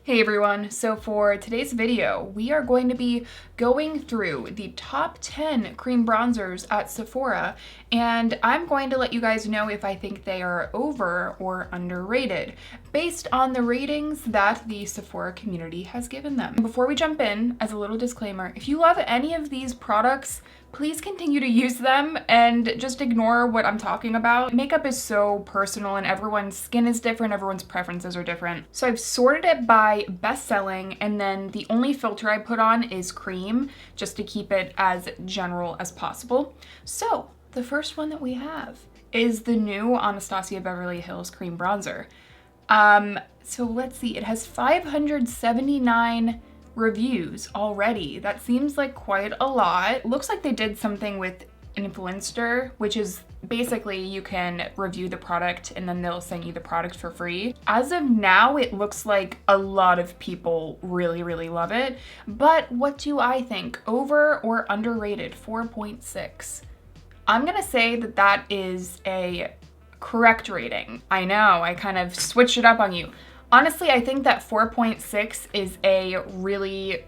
Hey everyone, so for today's video, we are going to be going through the top 10 cream bronzers at Sephora, and I'm going to let you guys know if I think they are over or underrated, based on the ratings that the Sephora community has given them. Before we jump in, as a little disclaimer, if you love any of these products, please continue to use them and just ignore what I'm talking about. Makeup is so personal and everyone's skin is different, everyone's preferences are different. So I've sorted it by best-selling, and then the only filter I put on is cream, just to keep it as general as possible. So the first one that we have is the new Anastasia Beverly Hills Cream Bronzer. So let's see, it has 579 reviews already. That seems like quite a lot. Looks like they did something with Influencer, which is basically you can review the product and then they'll send you the product for free. As of now, it looks like a lot of people really love it. But what do I think? Over or underrated? 4.6. I'm gonna say that that is a correct rating. I know, I kind of switched it up on you. Honestly, I think that 4.6 is a really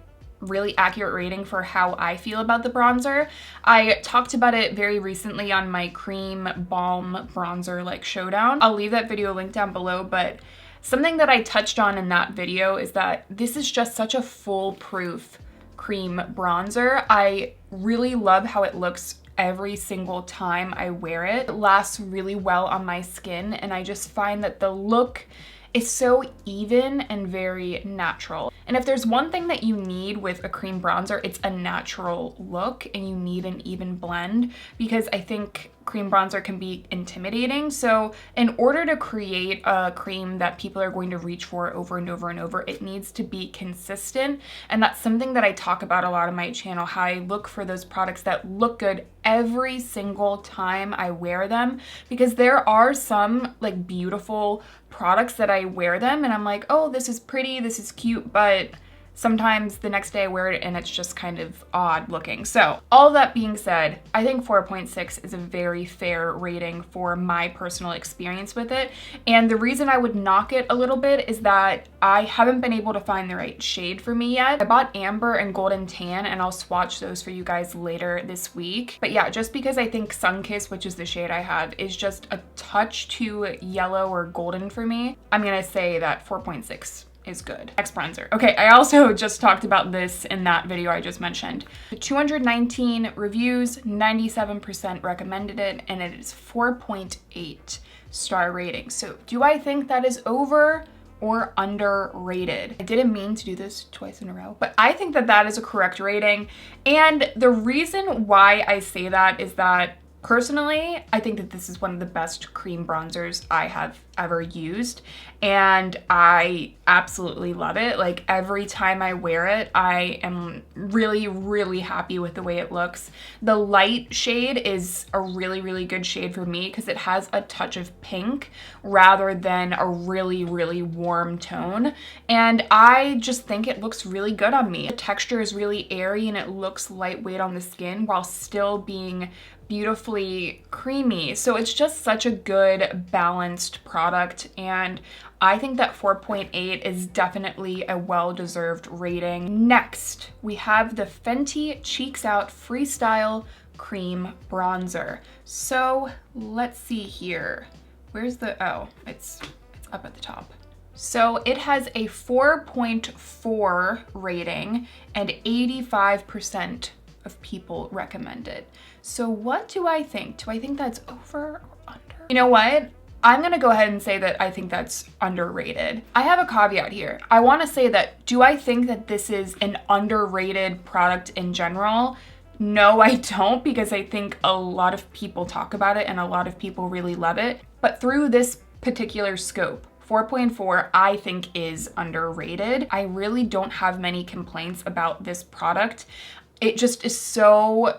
accurate rating for how I feel about the bronzer. I talked about it very recently on my cream balm bronzer showdown. I'll leave that video linked down below, but something that I touched on in that video is that this is just such a foolproof cream bronzer. I really love how it looks every single time I wear it. It lasts really well on my skin, and I just find that the look is so even and very natural. And if there's one thing that you need with a cream bronzer, it's a natural look, and you need an even blend, because I think cream bronzer can be intimidating. So in order to create a cream that people are going to reach for over and over and over, it needs to be consistent. And that's something that I talk about a lot on my channel, how I look for those products that look good every single time I wear them, because there are some beautiful products that I wear them and I'm like, oh, this is pretty, this is cute, but sometimes the next day I wear it and it's just kind of odd looking. So all that being said, I think 4.6 is a very fair rating for my personal experience with it. And the reason I would knock it a little bit is that I haven't been able to find the right shade for me yet. I bought Amber and Golden Tan, and I'll swatch those for you guys later this week. But yeah, just because I think Sunkiss, which is the shade I have, is just a touch too yellow or golden for me, I'm gonna say that 4.6 is good. Next bronzer. Okay, I also just talked about this in that video I just mentioned. 219 reviews, 97% recommended it, and it is 4.8 star rating. So do I think that is over or underrated? I didn't mean to do this twice in a row, but I think that that is a correct rating. And the reason why I say that is that personally, I think that this is one of the best cream bronzers I have ever used, and I absolutely love it. Like every time I wear it, I am really happy with the way it looks. The light shade is a really good shade for me because it has a touch of pink rather than a really warm tone, and I just think it looks really good on me. The texture is really airy and it looks lightweight on the skin while still being beautifully creamy. So it's just such a good balanced product, and I think that 4.8 is definitely a well-deserved rating. Next, we have the Fenty Cheeks Out Freestyle Cream Bronzer. So let's see here. Where's the, oh, it's up at the top. So it has a 4.4 rating and 85% of people recommend it. So what do I think? Do I think that's over or under? You know what? I'm gonna go ahead and say that I think that's underrated. I have a caveat here. I wanna say that, do I think that this is an underrated product in general? No, I don't, because I think a lot of people talk about it and a lot of people really love it. But through this particular scope, 4.4 I think is underrated. I really don't have many complaints about this product. It just is so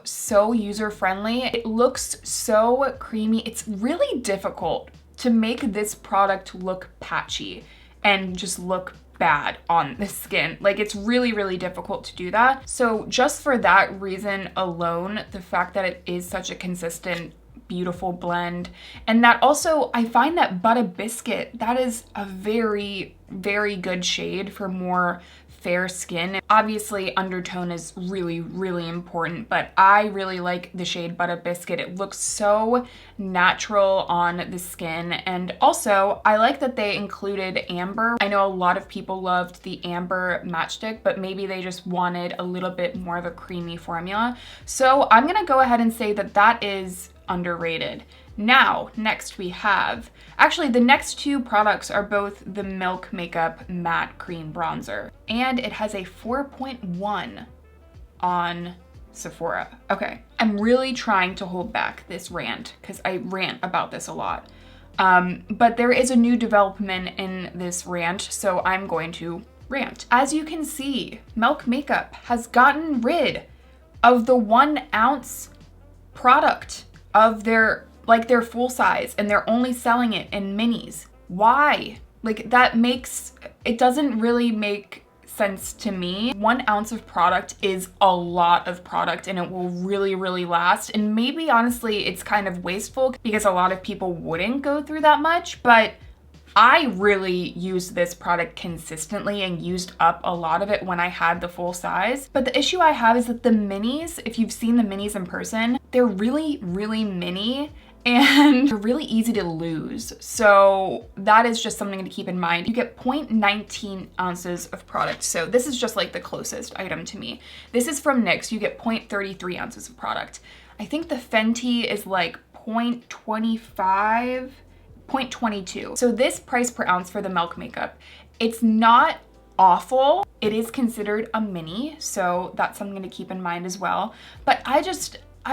user-friendly. It looks so creamy. It's really difficult to make this product look patchy and just look bad on the skin. Like, it's really difficult to do that. So just for that reason alone, the fact that it is such a consistent, beautiful blend, and that also I find that Butter Biscuit, that is a very very good shade for more fair skin. Obviously, undertone is really, really important, but I really like the shade Butter Biscuit. It looks so natural on the skin, and also I like that they included amber. I know a lot of people loved the amber matchstick, but maybe they just wanted a little bit more of a creamy formula. So I'm gonna go ahead and say that that is underrated. Now, next we have, actually the next two products are both the Milk Makeup Matte Cream Bronzer, and it has a 4.1 on Sephora. Okay, I'm really trying to hold back this rant because I rant about this a lot. But there is a new development in this rant, so I'm going to rant. As you can see, Milk Makeup has gotten rid of the 1 ounce product of their full size, and they're only selling it in minis. Why? Like, it doesn't really make sense to me. 1 ounce of product is a lot of product, and it will really, really last. And maybe honestly, it's kind of wasteful because a lot of people wouldn't go through that much, but I really used this product consistently and used up a lot of it when I had the full size. But the issue I have is that the minis, if you've seen the minis in person, they're really, really mini and they're really easy to lose. So that is just something to keep in mind. You get 0.19 ounces of product. So this is just like the closest item to me. This is from NYX. You get 0.33 ounces of product. I think the Fenty is like 0.25, 0.22. So this price per ounce for the Milk Makeup, it's not awful. It is considered a mini, so that's something to keep in mind as well. But I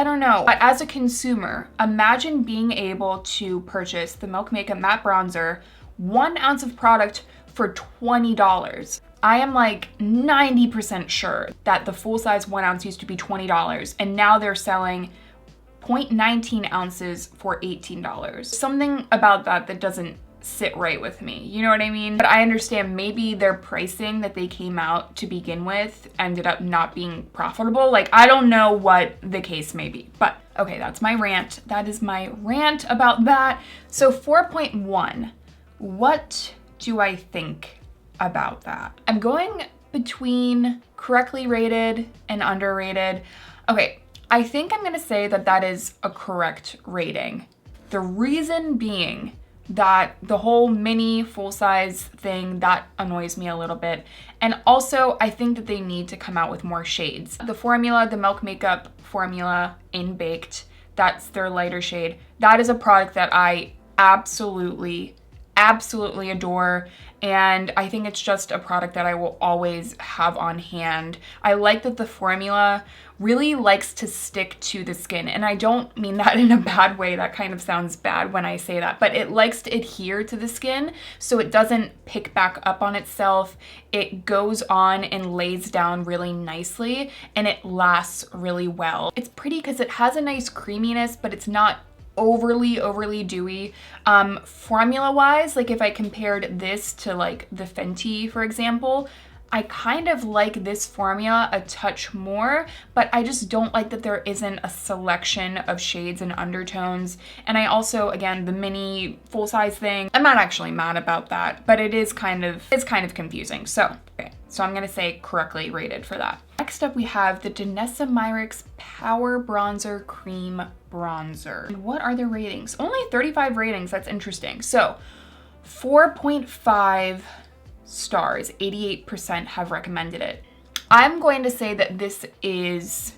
don't know. But as a consumer, imagine being able to purchase the Milk Makeup Matte Bronzer, 1 ounce of product for $20. I am like 90% sure that the full size 1 ounce used to be $20, and now they're selling 0.19 ounces for $18. Something about that doesn't sit right with me, you know what I mean? But I understand maybe their pricing that they came out to begin with ended up not being profitable. Like, I don't know what the case may be, but okay, that's my rant. That is my rant about that. So 4.1, what do I think about that? I'm going between correctly rated and underrated. Okay, I think I'm gonna say that that is a correct rating. The reason being that the whole mini full-size thing, that annoys me a little bit. And also, I think that they need to come out with more shades. The formula, the Milk Makeup formula in Baked, that's their lighter shade. That is a product that I absolutely adore, and I think it's just a product that I will always have on hand. I like that the formula really likes to stick to the skin, and I don't mean that in a bad way. That kind of sounds bad when I say that, but it likes to adhere to the skin so it doesn't pick back up on itself. It goes on and lays down really nicely, and it lasts really well. It's pretty because it has a nice creaminess, but it's not overly dewy. Formula wise, like if I compared this to like the Fenty, for example, I kind of like this formula a touch more, but I just don't like that there isn't a selection of shades and undertones. And I also, again, the mini full size thing, I'm not actually mad about that, but it's kind of confusing. So, okay, so I'm gonna say correctly rated for that. Next up, we have the Danessa Myricks Power Bronzer Cream Bronzer. And what are the ratings? Only 35 ratings, that's interesting. So 4.5 stars, 88% have recommended it. I'm going to say that this is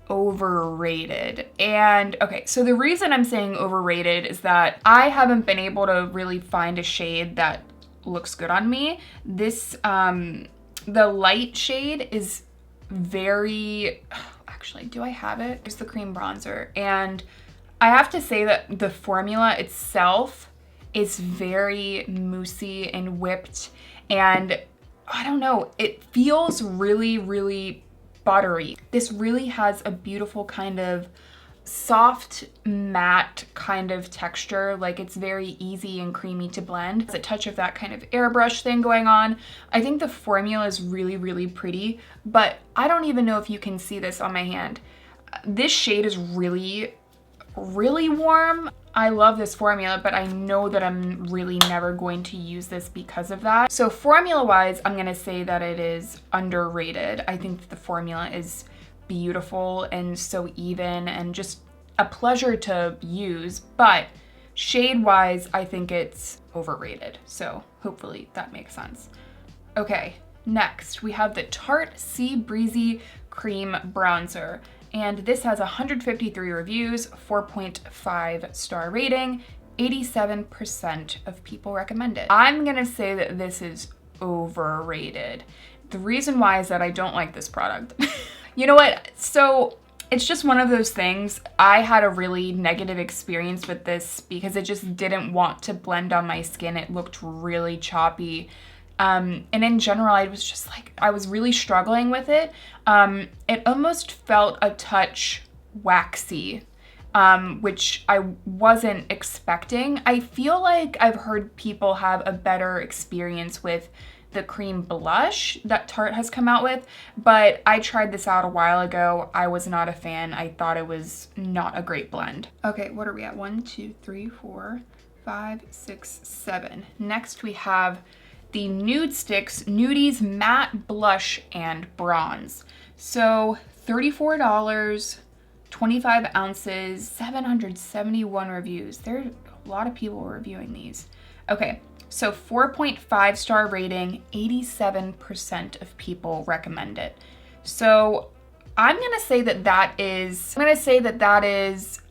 overrated. And okay, so the reason I'm saying overrated is that I haven't been able to really find a shade that looks good on me. This, the light shade is very, actually, do I have it? Here's the cream bronzer. And I have to say that the formula itself is very moussey and whipped, and I don't know, it feels really buttery. This really has a beautiful kind of soft matte kind of texture, like it's very easy and creamy to blend. There's a touch of that kind of airbrush thing going on. I think the formula is really pretty, but I don't even know if you can see this on my hand. This shade is really really warm. I love this formula, but I know that I'm really never going to use this because of that. So formula-wise, I'm gonna say that it is underrated. I think that the formula is beautiful and so even and just a pleasure to use, but shade-wise, I think it's overrated. So hopefully that makes sense. Okay, next we have the Tarte SEA Breezy Cream Bronzer. And this has 153 reviews, 4.5 star rating, 87% of people recommend it. I'm gonna say that this is overrated. The reason why is that I don't like this product. You know what? So it's just one of those things. I had a really negative experience with this because it just didn't want to blend on my skin. It looked really choppy. And in general, I was just like, I was really struggling with it. It almost felt a touch waxy, which I wasn't expecting. I feel like I've heard people have a better experience with the cream blush that Tarte has come out with, but I tried this out a while ago. I was not a fan. I thought it was not a great blend. Okay, what are we at? 1, 2, 3, 4, 5, 6, 7. Next we have the Nudestix Nudies Matte Blush and Bronze. So $34, 25 ounces, 771 reviews. There are a lot of people reviewing these. Okay, so 4.5 star rating, 87% of people recommend it. So I'm gonna say that that is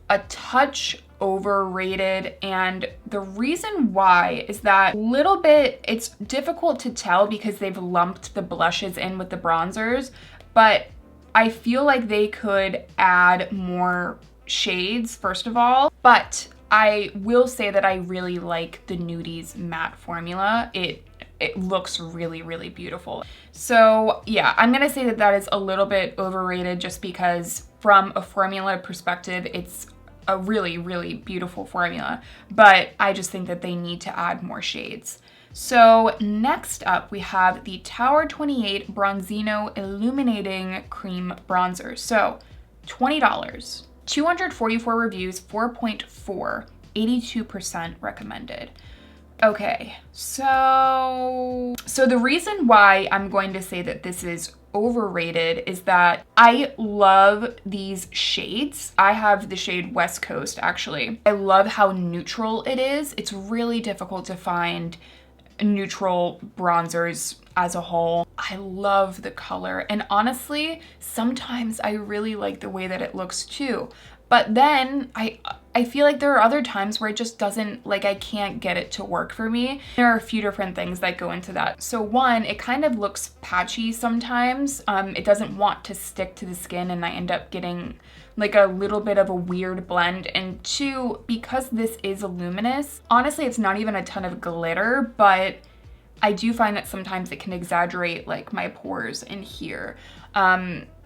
a touch overrated, and the reason why is that it's difficult to tell because they've lumped the blushes in with the bronzers, but I feel like they could add more shades first of all, but I will say that I really like the Nudies matte formula. It looks really, really beautiful. So yeah, I'm gonna say that that is a little bit overrated just because from a formula perspective, it's a really, really beautiful formula, but I just think that they need to add more shades. So next up, we have the Tower 28 Bronzino Illuminating Cream Bronzer. So $20, 244 reviews, 4.4, 82% recommended. Okay, so the reason why I'm going to say that this is overrated is that I love these shades. I have the shade West Coast actually. I love how neutral it is. It's really difficult to find neutral bronzers as a whole. I love the color, and honestly, sometimes I really like the way that it looks too. But then I feel like there are other times where it just doesn't, like I can't get it to work for me. There are a few different things that go into that. So one, it kind of looks patchy sometimes. It doesn't want to stick to the skin and I end up getting like a little bit of a weird blend. And two, because this is luminous, honestly, it's not even a ton of glitter, but I do find that sometimes it can exaggerate like my pores in here.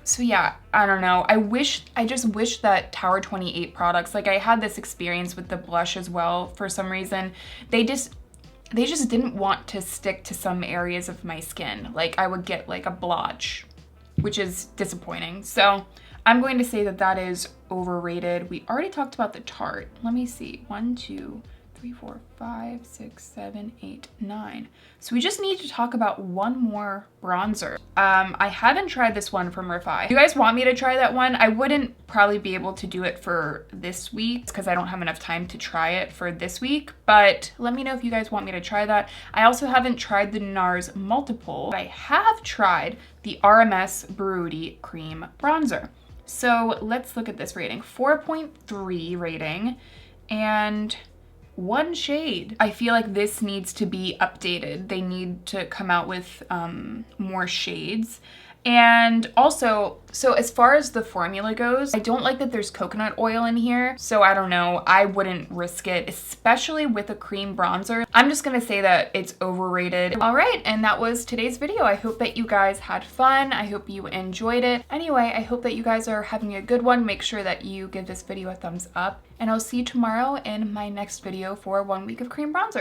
So yeah, I don't know. I just wish that Tower 28 products, like I had this experience with the blush as well for some reason. They just didn't want to stick to some areas of my skin. Like I would get like a blotch, which is disappointing. So I'm going to say that that is overrated. We already talked about the Tarte. Let me see. 1, 2, 3, 4, 5, 6, 7, 8, 9. So we just need to talk about one more bronzer. I haven't tried this one from Refi. You guys want me to try that one? I wouldn't probably be able to do it for this week because I don't have enough time to try it for this week, but let me know if you guys want me to try that. I also haven't tried the NARS Multiple, but I have tried the RMS Buriti Cream Bronzer. So let's look at this rating. 4.3 rating and 1 shade. I feel like this needs to be updated. They need to come out with more shades. And also, so as far as the formula goes, I don't like that there's coconut oil in here. So I don't know, I wouldn't risk it, especially with a cream bronzer. I'm just gonna say that it's overrated. All right, and that was today's video. I hope that you guys had fun. I hope you enjoyed it. Anyway, I hope that you guys are having a good one. Make sure that you give this video a thumbs up, and I'll see you tomorrow in my next video for 1 week of cream bronzer.